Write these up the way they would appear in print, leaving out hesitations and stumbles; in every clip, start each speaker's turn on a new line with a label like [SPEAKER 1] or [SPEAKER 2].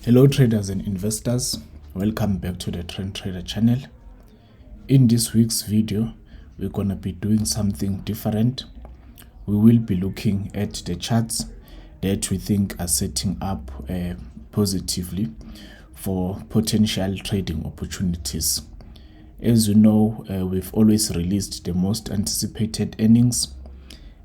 [SPEAKER 1] Hello traders and investors, welcome back to the Trend Trader channel. In this week's video, we're going to be doing something different. We will be looking at the charts that we think are setting up positively for potential trading opportunities. As you know, we've always released the most anticipated earnings,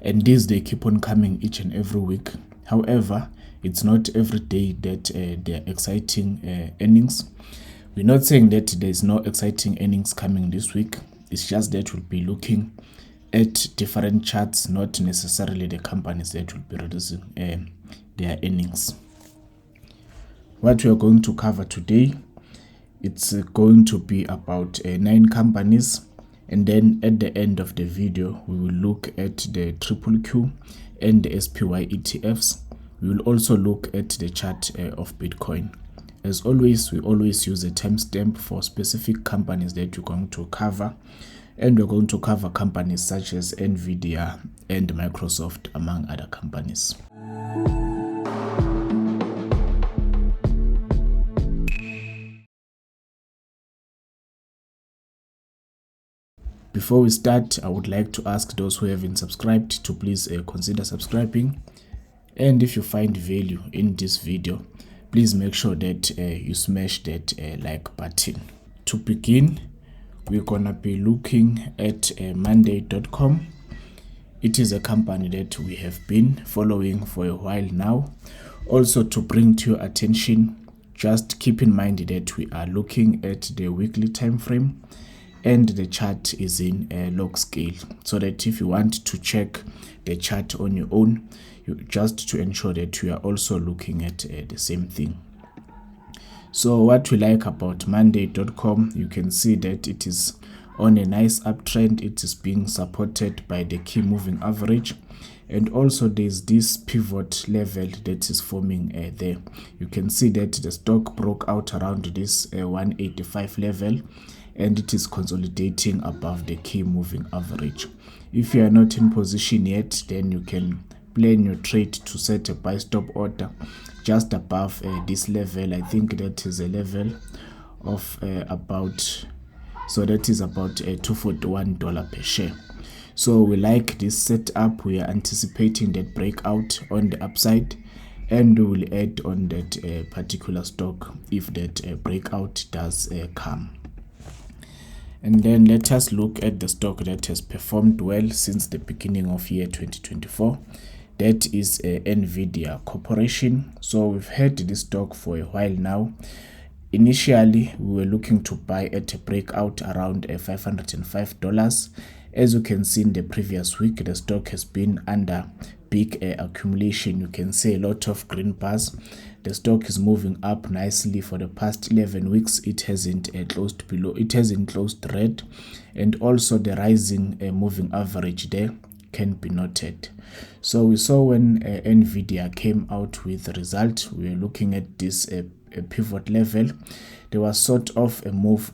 [SPEAKER 1] and these they keep on coming each and every week. However, it's not every day that there are exciting earnings. We're not saying that there's no exciting earnings coming this week. It's just that we'll be looking at different charts, not necessarily the companies that will be releasing their earnings. What we are going to cover today, it's going to be about 9 companies, and then at the end of the video we will look at the QQQ and the SPY ETFs. We will also look at the chart of Bitcoin. As always, we always use a timestamp for specific companies that we're going to cover, and we're going to cover companies such as Nvidia and Microsoft, among other companies. Before we start, I would like to ask those who haven't subscribed to please consider subscribing. And if you find value in this video, please make sure that you smash that like button. To begin, we're gonna be looking at Monday.com. It is a company that we have been following for a while now. Also, to bring to your attention, just keep in mind that we are looking at the weekly time frame, and the chart is in log scale, so that if you want to check the chart on your own, just to ensure that you are also looking at the same thing. So what we like about Monday.com, you can see that it is on a nice uptrend. It is being supported by the key moving average, and also there's this pivot level that is forming there. You can see that the stock broke out around this 185 level, and it is consolidating above the key moving average. If you are not in position yet, then you can plan your trade to set a buy stop order just above this level. I think that is a level of about $241 per share. So we like this setup. We are anticipating that breakout on the upside, and we will add on that particular stock if that breakout does come. And then let us look at the stock that has performed well since the beginning of year 2024. That is Nvidia Corporation. So we've had this stock for a while now. Initially, we were looking to buy at a breakout around $505. As you can see in the previous week, the stock has been under big accumulation. You can see a lot of green bars. The stock is moving up nicely for the past 11 weeks. It hasn't closed below. It hasn't closed red, and also the rising moving average there can be noted. So we saw when Nvidia came out with the result, we were looking at this pivot level. There was sort of a move,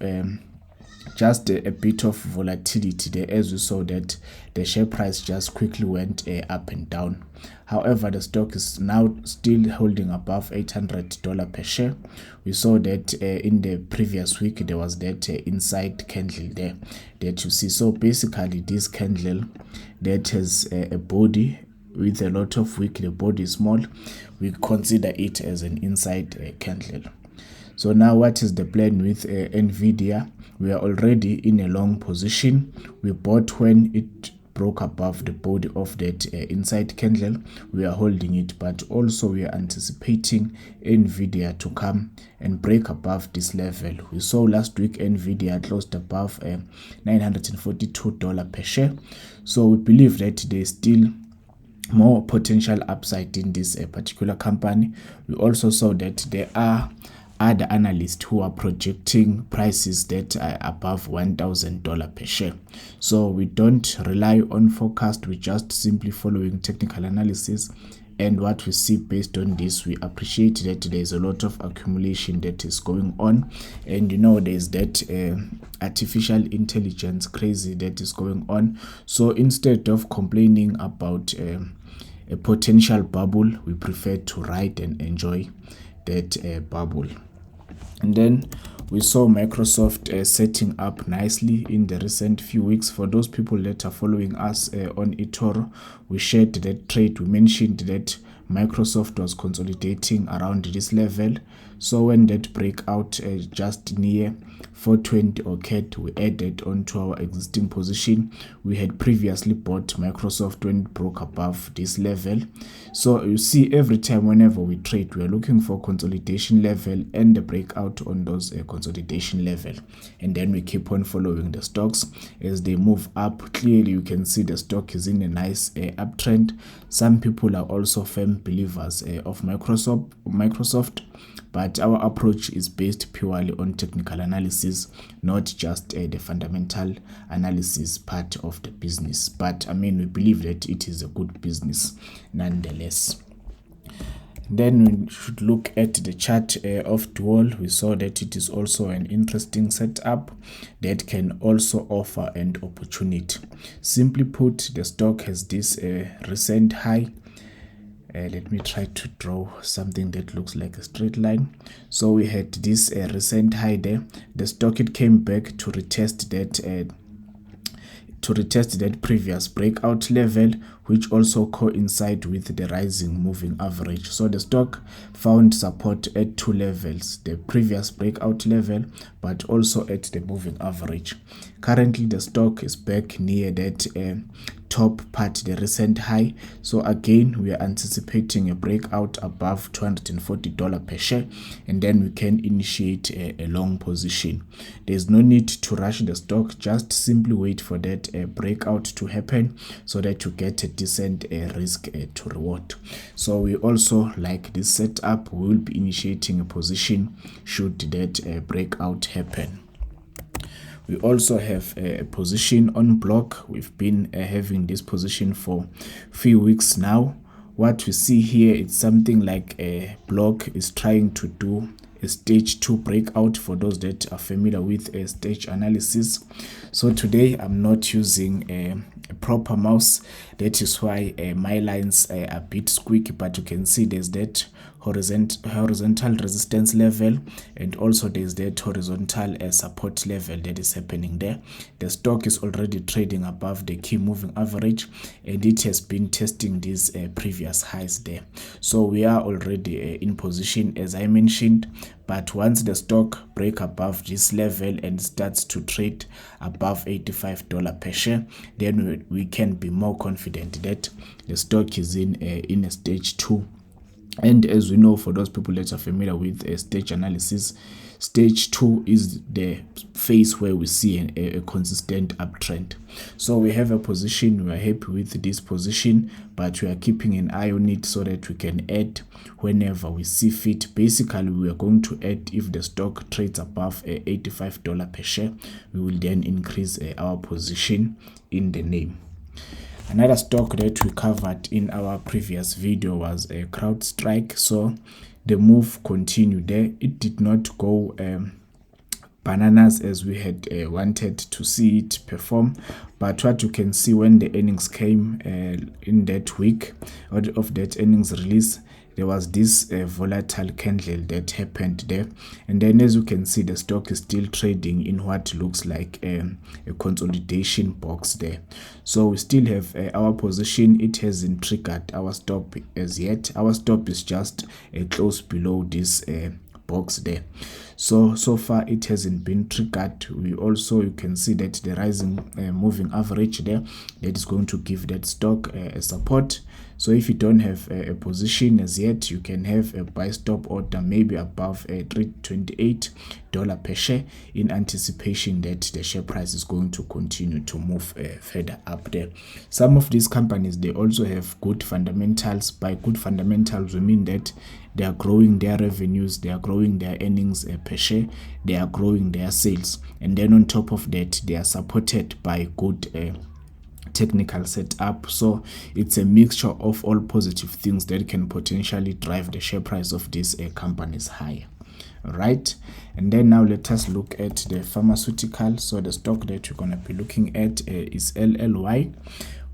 [SPEAKER 1] just a bit of volatility there, as we saw that the share price just quickly went up and down. However, the stock is now still holding above $800 per share. We saw that in the previous week there was that inside candle there that you see. So basically this candle that has a body with a lot of wick, the body is small, we consider it as an inside candle. So now what is the plan with Nvidia? We are already in a long position. We bought when it broke above the body of that inside candle. We are holding it, but also we are anticipating Nvidia to come and break above this level. We saw last week Nvidia closed above $942 per share. So we believe that there is still more potential upside in this particular company. We also saw that there are other analysts who are projecting prices that are above $1,000 per share. So we don't rely on forecast, we just simply following technical analysis, and what we see based on this, we appreciate that there is a lot of accumulation that is going on, and you know there's that artificial intelligence crazy that is going on. So instead of complaining about a potential bubble, we prefer to ride and enjoy that bubble. And then we saw Microsoft setting up nicely in the recent few weeks. For those people that are following us on eToro, we shared that trade. We mentioned that Microsoft was consolidating around this level. So when that breakout just near 420 or CAT, we added onto our existing position. We had previously bought Microsoft when it broke above this level. So you see, every time whenever we trade, we are looking for consolidation level and the breakout on those consolidation level, and then we keep on following the stocks as they move up. Clearly you can see the stock is in a nice uptrend. Some people are also firm believers of Microsoft, but our approach is based purely on technical analysis, not just the fundamental analysis part of the business. But I mean, we believe that it is a good business nonetheless. Then we should look at the chart of Duolingo. We saw that it is also an interesting setup that can also offer an opportunity. Simply put, the stock has this recent high. Let me try to draw something that looks like a straight line. So we had this recent high there. The stock, it came back to retest that previous breakout level, which also coincide with the rising moving average. So the stock found support at two levels, the previous breakout level, but also at the moving average. Currently the stock is back near that top part, the recent high. So again, we are anticipating a breakout above $240 per share, and then we can initiate a long position. There's no need to rush the stock, just simply wait for that breakout to happen so that you get a decent risk to reward. So we also like this setup. We will be initiating a position should that breakout happen. We also have a position on block. We've been having this position for a few weeks now. What we see here is something like a block is trying to do a stage 2 breakout, for those that are familiar with a stage analysis. So today I'm not using a proper mouse. That is why my lines are a bit squeaky, but you can see there's that horizontal resistance level, and also there's that horizontal support level that is happening there. The stock is already trading above the key moving average, and it has been testing these previous highs there. So we are already in position, as I mentioned. But once the stock break above this level and starts to trade above $85 per share, then we can be more confident that the stock is in a stage 2. And as we know, for those people that are familiar with stage analysis, stage 2 is the phase where we see a consistent uptrend. So we have a position, we are happy with this position, but we are keeping an eye on it so that we can add whenever we see fit. Basically, we are going to add if the stock trades above $85 per share. We will then increase our position in the name. Another stock that we covered in our previous video was a Crowdstrike. So the move continued there. It did not go bananas as we had wanted to see it perform, but what you can see when the earnings came in that week of that earnings release, there was this volatile candle that happened there, and then as you can see, the stock is still trading in what looks like a consolidation box there. So we still have our position. It hasn't triggered our stop as yet. Our stop is just close below this box there. So far it hasn't been triggered. We also, you can see that the rising moving average there, that is going to give that stock a support. So if you don't have a position as yet, you can have a buy stop order maybe above $328 per share, in anticipation that the share price is going to continue to move further up there. Some of these companies, they also have good fundamentals. By good fundamentals, we mean that they are growing their revenues, they are growing their earnings per share, they are growing their sales, and then on top of that, they are supported by good technical setup. So it's a mixture of all positive things that can potentially drive the share price of these companies higher. All right, and then now let us look at the pharmaceutical. So the stock that we're going to be looking at is LLY.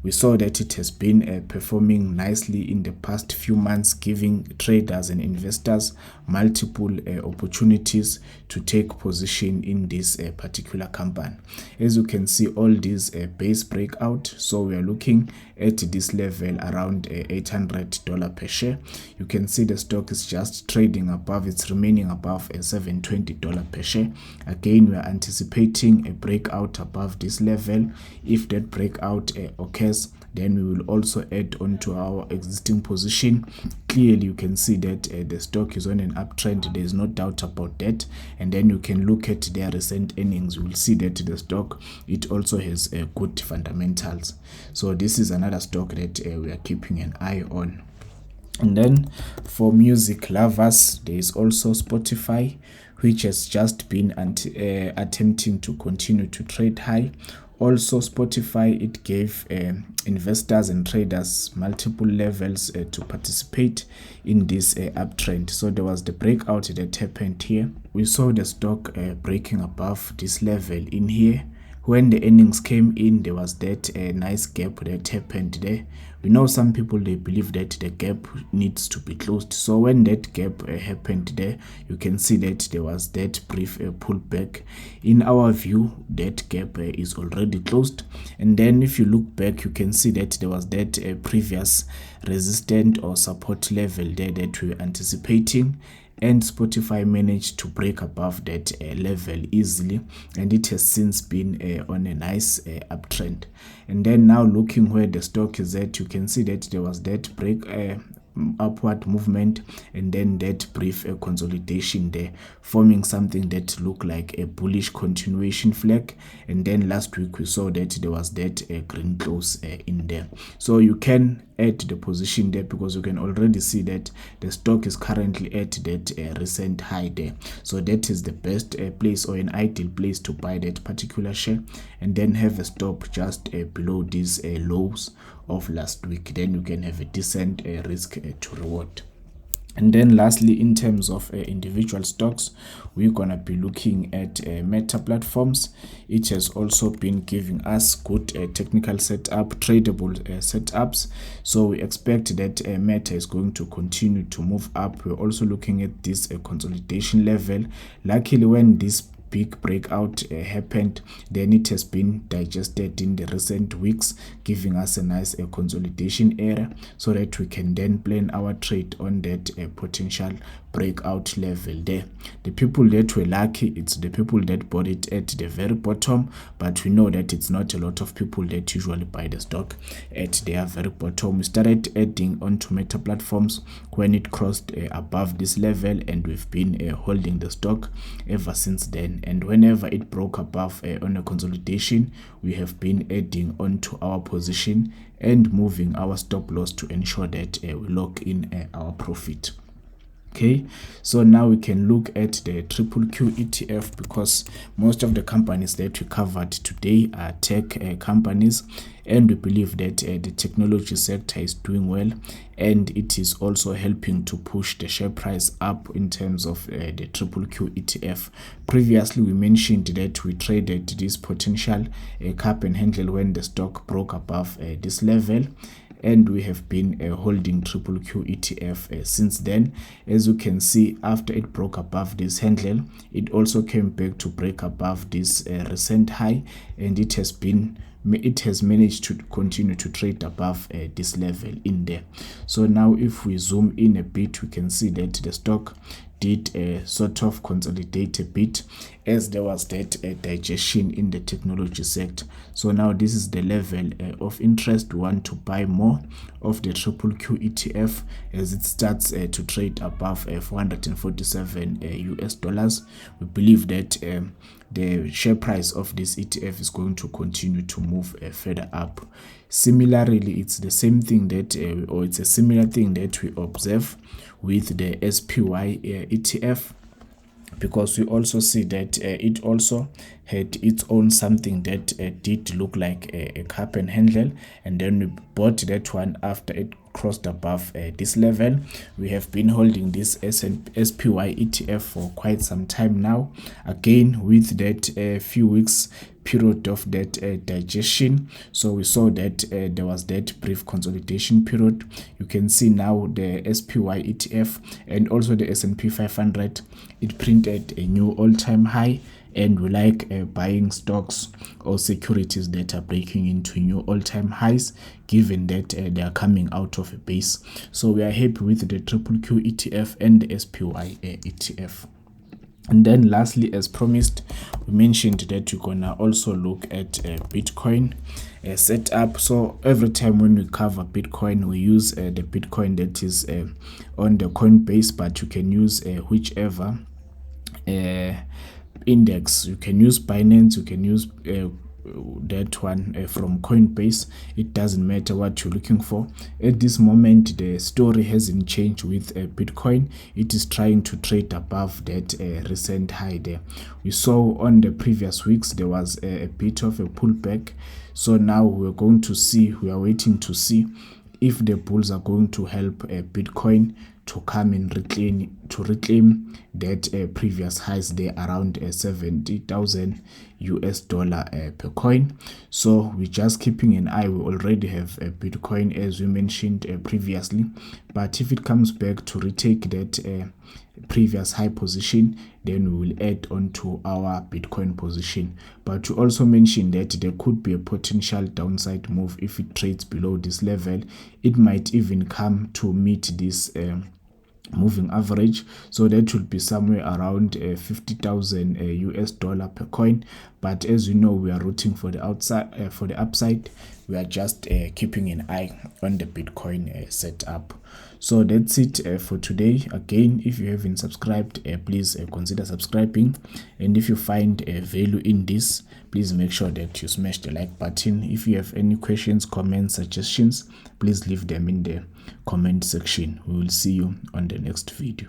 [SPEAKER 1] we saw that it has been performing nicely in the past few months, giving traders and investors multiple opportunities to take position in this particular company. As you can see, all these base breakout, so we are looking at this level around $800 per share. You can see the stock is just trading above, it's remaining above $720 per share. Again, we are anticipating a breakout above this level. If that breakout occurs, then we will also add on to our existing position. Clearly, you can see that the stock is on an uptrend. There is no doubt about that. And then you can look at their recent earnings. You will see that the stock, it also has good fundamentals. So this is another stock that we are keeping an eye on. And then for music lovers, there is also Spotify, which has just been attempting to continue to trade high. Also, Spotify, it gave investors and traders multiple levels to participate in this uptrend. So there was the breakout that happened here. We saw the stock breaking above this level in here. When the earnings came in, there was that nice gap that happened there. We know some people, they believe that the gap needs to be closed. So when that gap happened there, you can see that there was that brief pullback. In our view, that gap is already closed. And then if you look back, you can see that there was that previous resistance or support level there that we were anticipating. And Spotify managed to break above that level easily, and it has since been on a nice uptrend. And then now looking where the stock is at, you can see that there was that break upward movement, and then that brief consolidation there, forming something that looked like a bullish continuation flag. And then last week we saw that there was that green close in there. So you can add the position there, because you can already see that the stock is currently at that recent high there. So that is the best place, or an ideal place, to buy that particular share, and then have a stop just below these lows of last week. Then you can have a decent risk to reward. And then lastly, in terms of individual stocks, we're going to be looking at Meta Platforms. It has also been giving us good technical setup, tradable setups. So we expect that Meta is going to continue to move up. We're also looking at this consolidation level. Luckily, when this big breakout happened, then it has been digested in the recent weeks, giving us a nice consolidation area, so that we can then plan our trade on that potential breakout level there. The people that were lucky, it's the people that bought it at the very bottom, but we know that it's not a lot of people that usually buy the stock at their very bottom. We started adding onto Meta Platforms when it crossed above this level, and we've been holding the stock ever since then. And whenever it broke above on a consolidation, we have been adding onto our position and moving our stop loss to ensure that we lock in our profit. Okay, so now we can look at the QQQ ETF, because most of the companies that we covered today are tech companies, and we believe that the technology sector is doing well, and it is also helping to push the share price up in terms of the QQQ ETF. Previously, we mentioned that we traded this potential cap and handle when the stock broke above this level, and we have been holding QQQ ETF since then. As you can see, after it broke above this handle, it also came back to break above this recent high, and it has managed to continue to trade above this level in there. So now if we zoom in a bit, we can see that the stock did sort of consolidate a bit, as there was that digestion in the technology sector. So now this is the level of interest. We want to buy more of the QQQ ETF as it starts to trade above 447 US dollars. We believe that the share price of this ETF is going to continue to move further up. Similarly, it's the same thing that it's a similar thing that we observe with the SPY ETF, because we also see that it also had its own something that did look like a cap and handle, and then we bought that one after it crossed above this level. We have been holding this SPY ETF for quite some time now. Again, with that few weeks period of that digestion. So we saw that there was that brief consolidation period. You can see now the SPY ETF and also the S&P 500, it printed a new all-time high, and we like buying stocks or securities that are breaking into new all-time highs, given that they are coming out of a base. So we are happy with the QQQ ETF and the SPY ETF. And then lastly, as promised, we mentioned that you're gonna also look at Bitcoin setup. So every time when we cover Bitcoin, we use the Bitcoin that is on the Coinbase, but you can use whichever index. You can use Binance, you can use that one from Coinbase. It doesn't matter what you're looking for. At this moment, the story hasn't changed with Bitcoin. It is trying to trade above that recent high there. We saw on the previous weeks there was a bit of a pullback. So now we're going to see, we are waiting to see if the bulls are going to help Bitcoin to come and reclaim that previous highs there around 70,000 US dollar per coin. So we're just keeping an eye. We already have a Bitcoin, as we mentioned previously, but if it comes back to retake that previous high position, then we will add on to our Bitcoin position. But you also mentioned that there could be a potential downside move if it trades below this level. It might even come to meet this moving average, so that should be somewhere around 50,000 US dollar per coin. But as you know, we are rooting for the outside, for the upside. We are just keeping an eye on the Bitcoin setup. So that's it for today. Again, if you haven't subscribed, please consider subscribing, and if you find value in this, please make sure that you smash the like button. If you have any questions, comments, suggestions, please leave them in the comment section. We will see you on the next video.